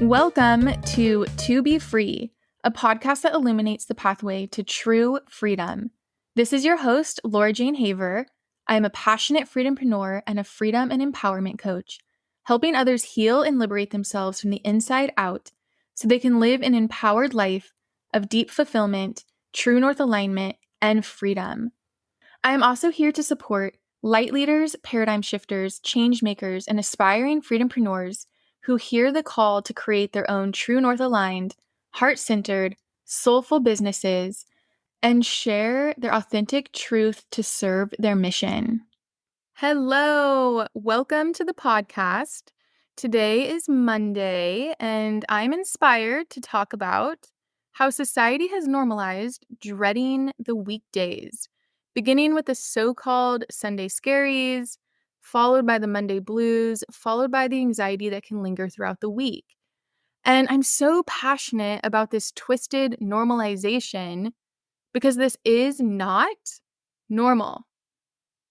Welcome to Be Free, a podcast that illuminates the pathway to true freedom. This is your host, Laura Jane Haver. I am a passionate freedompreneur and a freedom and empowerment coach, helping others heal and liberate themselves from the inside out so they can live an empowered life of deep fulfillment, true north alignment, and freedom. I am also here to support light leaders, paradigm shifters, change makers, and aspiring freedompreneurs who hear the call to create their own true north aligned, heart-centered, soulful businesses and share their authentic truth to serve their mission. Hello, welcome to the podcast. Today is Monday, and I'm inspired to talk about how society has normalized dreading the weekdays, beginning with the so-called Sunday scaries, followed by the Monday blues, followed by the anxiety that can linger throughout the week. And I'm so passionate about this twisted normalization because this is not normal.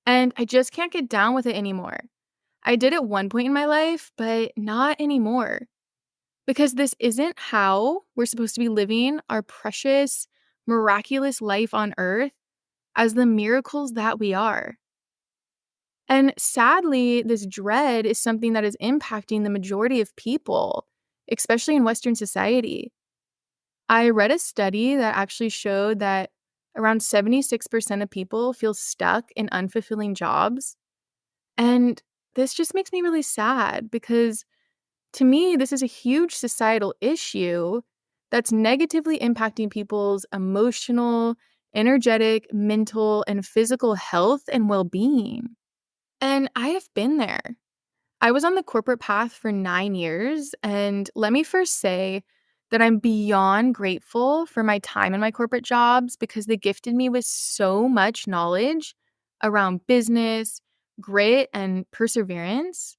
And I just can't get down with it anymore. I did at one point in my life, but not anymore. Because this isn't how we're supposed to be living our precious, miraculous life on earth as the miracles that we are. And sadly, this dread is something that is impacting the majority of people, especially in Western society. I read a study that actually showed that around 76% of people feel stuck in unfulfilling jobs. And this just makes me really sad because to me, this is a huge societal issue that's negatively impacting people's emotional, energetic, mental, and physical health and well-being. And I have been there. I was on the corporate path for 9 years, and let me first say that I'm beyond grateful for my time in my corporate jobs because they gifted me with so much knowledge around business, grit, and perseverance.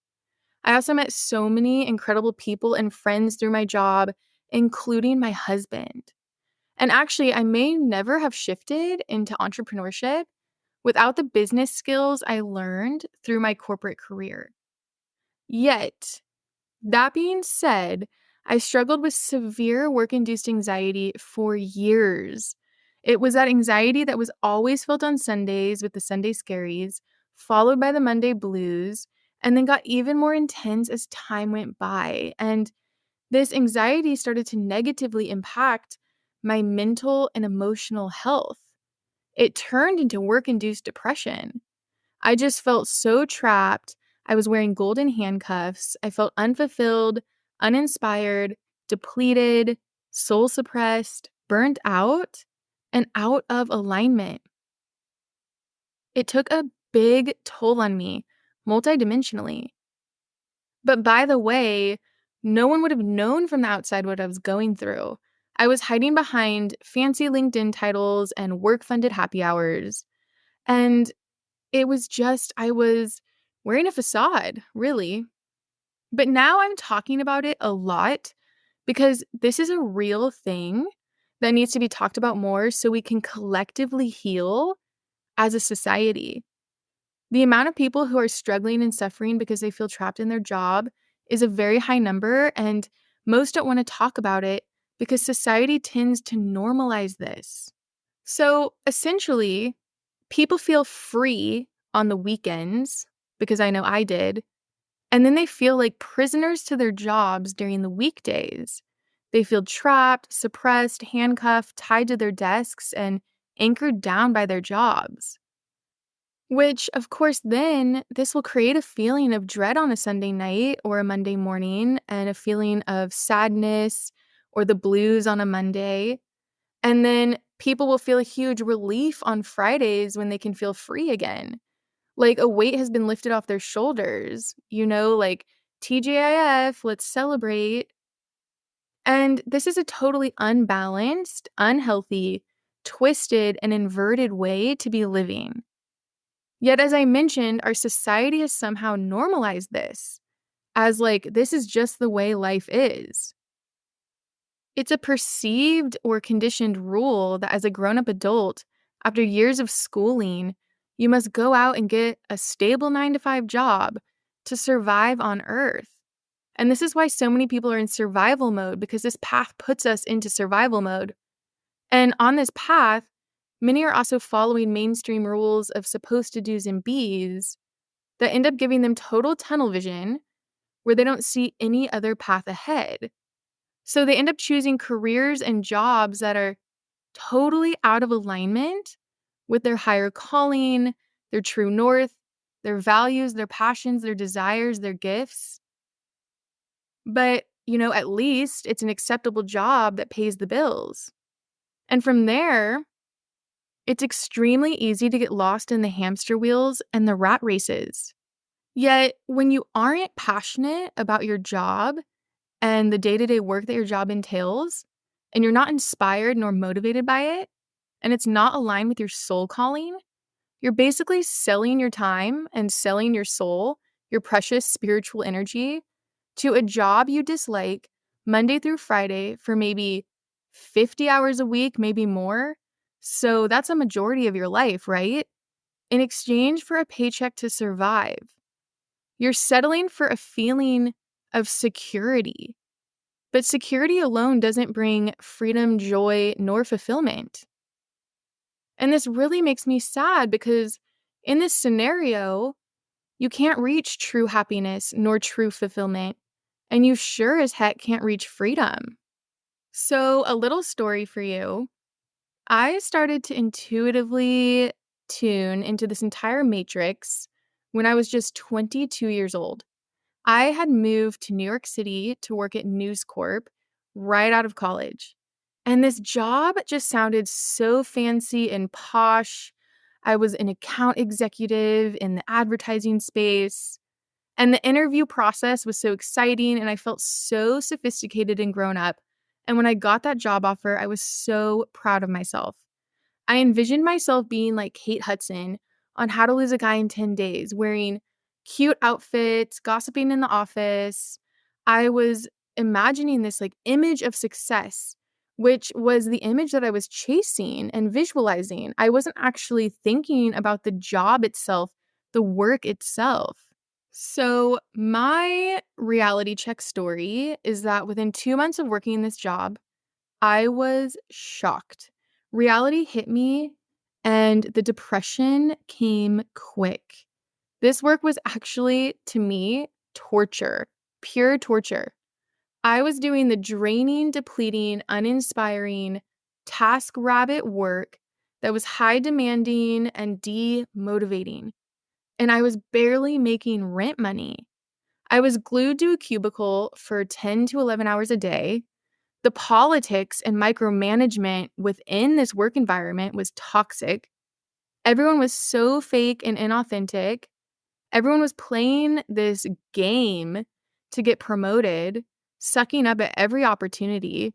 I also met so many incredible people and friends through my job, including my husband. And actually, I may never have shifted into entrepreneurship without the business skills I learned through my corporate career. Yet, that being said, I struggled with severe work-induced anxiety for years. It was that anxiety that was always felt on Sundays with the Sunday scaries, followed by the Monday blues, and then got even more intense as time went by. And this anxiety started to negatively impact my mental and emotional health. It turned into work-induced depression. I just felt so trapped. I was wearing golden handcuffs. I felt unfulfilled, uninspired, depleted, soul suppressed, burnt out, and out of alignment. It took a big toll on me, multidimensionally. But by the way, no one would have known from the outside what I was going through. I was hiding behind fancy LinkedIn titles and work-funded happy hours. And it was just, I was wearing a facade, really. But now I'm talking about it a lot because this is a real thing that needs to be talked about more so we can collectively heal as a society. The amount of people who are struggling and suffering because they feel trapped in their job is a very high number, and most don't want to talk about it because society tends to normalize this. So essentially, people feel free on the weekends, because I know I did, and then they feel like prisoners to their jobs during the weekdays. They feel trapped, suppressed, handcuffed, tied to their desks, and anchored down by their jobs. Which, of course, then this will create a feeling of dread on a Sunday night or a Monday morning, and a feeling of sadness or the blues on a Monday. And then people will feel a huge relief on Fridays when they can feel free again. Like a weight has been lifted off their shoulders, like TGIF, let's celebrate. And this is a totally unbalanced, unhealthy, twisted, and inverted way to be living. Yet, as I mentioned, our society has somehow normalized this as this is just the way life is. It's a perceived or conditioned rule that as a grown-up adult, after years of schooling, you must go out and get a stable 9-to-5 job to survive on Earth. And this is why so many people are in survival mode, because this path puts us into survival mode. And on this path, many are also following mainstream rules of supposed to do's and be's that end up giving them total tunnel vision where they don't see any other path ahead. So they end up choosing careers and jobs that are totally out of alignment with their higher calling, their true north, their values, their passions, their desires, their gifts. But, at least it's an acceptable job that pays the bills. And from there, it's extremely easy to get lost in the hamster wheels and the rat races. Yet, when you aren't passionate about your job and the day-to-day work that your job entails, and you're not inspired nor motivated by it, and it's not aligned with your soul calling, you're basically selling your time and selling your soul, your precious spiritual energy, to a job you dislike Monday through Friday for maybe 50 hours a week, maybe more. So that's a majority of your life, right? In exchange for a paycheck to survive. You're settling for a feeling of security. But security alone doesn't bring freedom, joy, nor fulfillment. And this really makes me sad because in this scenario, you can't reach true happiness nor true fulfillment, and you sure as heck can't reach freedom. So, a little story for you. I started to intuitively tune into this entire matrix when I was just 22 years old. I had moved to New York City to work at News Corp right out of college. And this job just sounded so fancy and posh. I was an account executive in the advertising space. And the interview process was so exciting, and I felt so sophisticated and grown up. And when I got that job offer, I was so proud of myself. I envisioned myself being like Kate Hudson on How to Lose a Guy in 10 Days, wearing cute outfits, gossiping in the office. I was imagining this like image of success, which was the image that I was chasing and visualizing. I wasn't actually thinking about the job itself, the work itself. So, my reality check story is that within 2 months of working in this job, I was shocked. Reality hit me, and the depression came quick. This work was actually, to me, torture, pure torture. I was doing the draining, depleting, uninspiring, task rabbit work that was high demanding and demotivating. And I was barely making rent money. I was glued to a cubicle for 10 to 11 hours a day. The politics and micromanagement within this work environment was toxic. Everyone was so fake and inauthentic. Everyone was playing this game to get promoted, sucking up at every opportunity,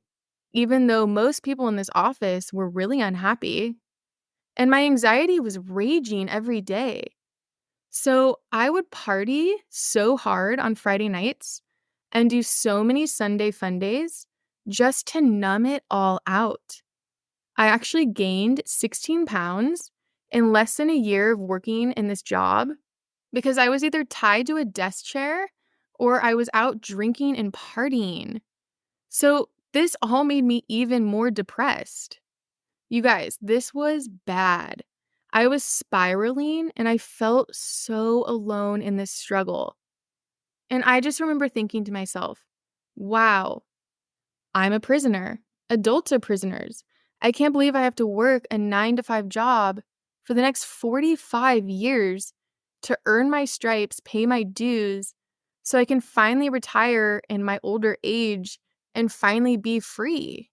even though most people in this office were really unhappy. And my anxiety was raging every day. So I would party so hard on Friday nights and do so many Sunday fun days just to numb it all out. I actually gained 16 pounds in less than a year of working in this job because I was either tied to a desk chair or I was out drinking and partying. So this all made me even more depressed. You guys, this was bad. I was spiraling and I felt so alone in this struggle. And I just remember thinking to myself, wow, I'm a prisoner. Adults are prisoners. I can't believe I have to work a 9 to 5 job for the next 45 years to earn my stripes, pay my dues, so I can finally retire in my older age and finally be free.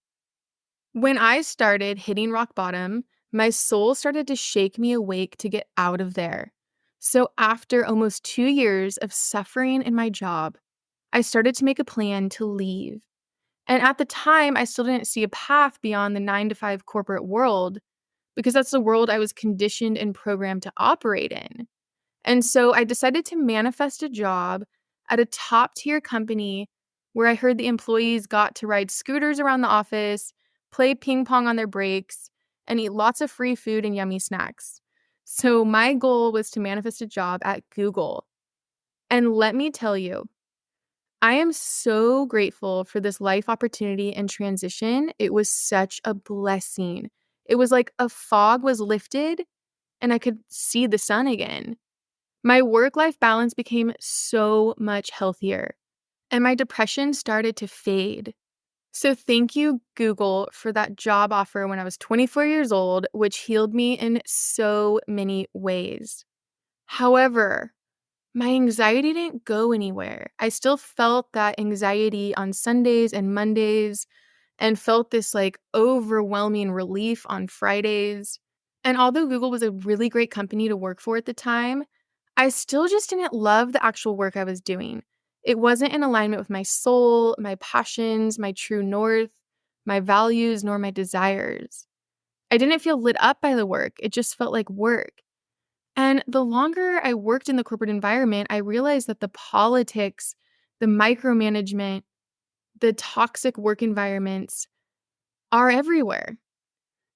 When I started hitting rock bottom, my soul started to shake me awake to get out of there. So after almost 2 years of suffering in my job, I started to make a plan to leave. And at the time, I still didn't see a path beyond the 9 to 5 corporate world because that's the world I was conditioned and programmed to operate in. And so I decided to manifest a job at a top tier company where I heard the employees got to ride scooters around the office, play ping pong on their breaks, and eat lots of free food and yummy snacks. So my goal was to manifest a job at Google. And let me tell you, I am so grateful for this life opportunity and transition. It was such a blessing. It was like a fog was lifted and I could see the sun again. My work-life balance became so much healthier, and my depression started to fade. So thank you, Google, for that job offer when I was 24 years old, which healed me in so many ways. However, my anxiety didn't go anywhere. I still felt that anxiety on Sundays and Mondays and felt this like overwhelming relief on Fridays. And although Google was a really great company to work for at the time, I still just didn't love the actual work I was doing. It wasn't in alignment with my soul, my passions, my true north, my values, nor my desires. I didn't feel lit up by the work. It just felt like work. And the longer I worked in the corporate environment, I realized that the politics, the micromanagement, the toxic work environments are everywhere.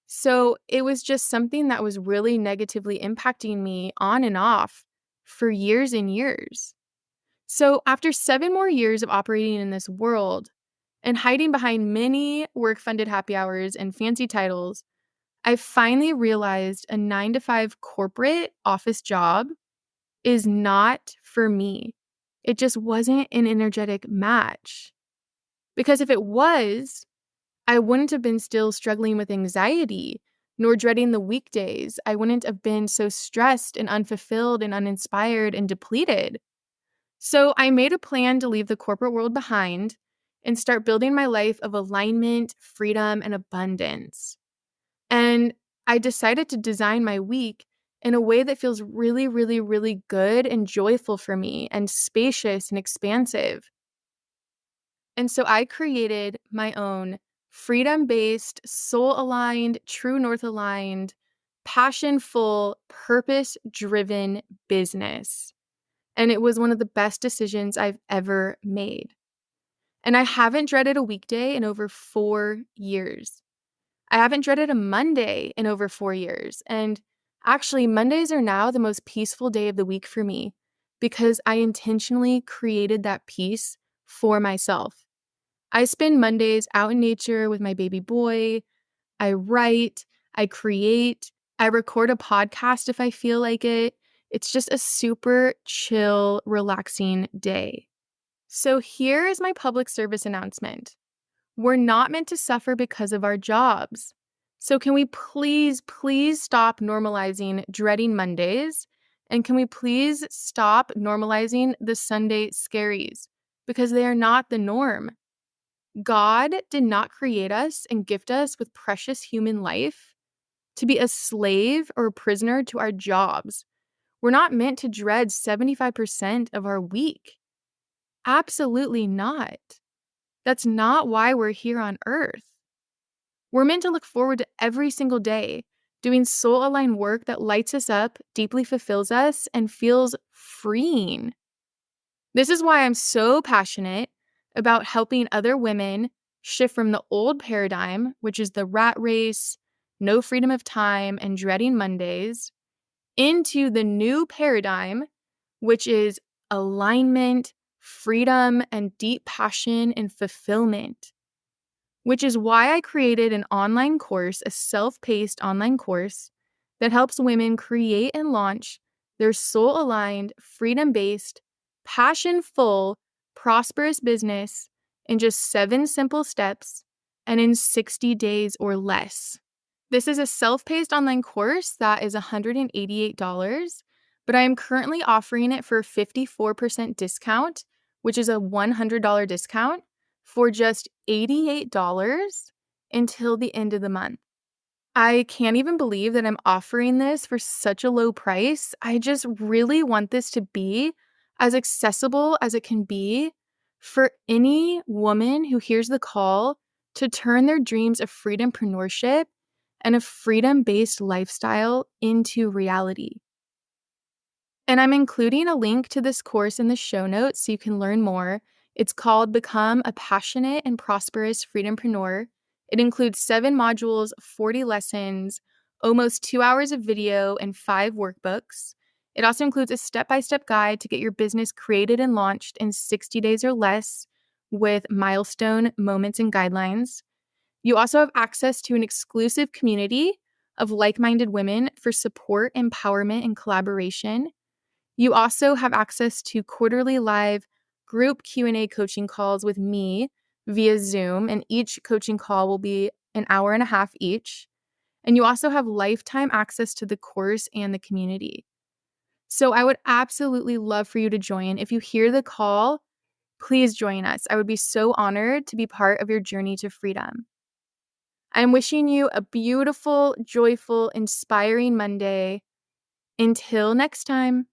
So it was just something that was really negatively impacting me on and off for years and years. So after 7 more years of operating in this world and hiding behind many work-funded happy hours and fancy titles, I finally realized a 9 to 5 corporate office job is not for me. It just wasn't an energetic match. Because if it was, I wouldn't have been still struggling with anxiety, nor dreading the weekdays. I wouldn't have been so stressed and unfulfilled and uninspired and depleted. So I made a plan to leave the corporate world behind and start building my life of alignment, freedom, and abundance. And I decided to design my week in a way that feels really, really, really good and joyful for me and spacious and expansive. And so I created my own freedom-based, soul-aligned, true north-aligned, passion-full, purpose-driven business. And it was one of the best decisions I've ever made. And I haven't dreaded a weekday in over 4 years. I haven't dreaded a Monday in over 4 years. And actually, Mondays are now the most peaceful day of the week for me because I intentionally created that peace for myself. I spend Mondays out in nature with my baby boy. I write, I create, I record a podcast if I feel like it. It's just a super chill, relaxing day. So here is my public service announcement. We're not meant to suffer because of our jobs. So can we please, please stop normalizing dreading Mondays? And can we please stop normalizing the Sunday scaries? Because they are not the norm. God did not create us and gift us with precious human life to be a slave or a prisoner to our jobs. We're not meant to dread 75% of our week. Absolutely not. That's not why we're here on earth. We're meant to look forward to every single day, doing soul-aligned work that lights us up, deeply fulfills us, and feels freeing. This is why I'm so passionate about helping other women shift from the old paradigm, which is the rat race, no freedom of time, and dreading Mondays, into the new paradigm, which is alignment, freedom, and deep passion and fulfillment. Which is why I created an online course, a self-paced online course that helps women create and launch their soul-aligned, freedom-based, passion-full, prosperous business in just 7 simple steps and in 60 days or less. This is a self-paced online course that is $188, but I am currently offering it for a 54% discount, which is a $100 discount for just $88 until the end of the month. I can't even believe that I'm offering this for such a low price. I just really want this to be as accessible as it can be for any woman who hears the call to turn their dreams of freedompreneurship and a freedom-based lifestyle into reality. And I'm including a link to this course in the show notes so you can learn more. It's called Become a Passionate and Prosperous Freedompreneur. It includes 7 modules, 40 lessons, almost 2 hours of video, and 5 workbooks. It also includes a step-by-step guide to get your business created and launched in 60 days or less with milestone moments and guidelines. You also have access to an exclusive community of like-minded women for support, empowerment, and collaboration. You also have access to quarterly live group Q&A coaching calls with me via Zoom, and each coaching call will be an hour and a half each. And you also have lifetime access to the course and the community. So I would absolutely love for you to join. If you hear the call, please join us. I would be so honored to be part of your journey to freedom. I'm wishing you a beautiful, joyful, inspiring Monday. Until next time.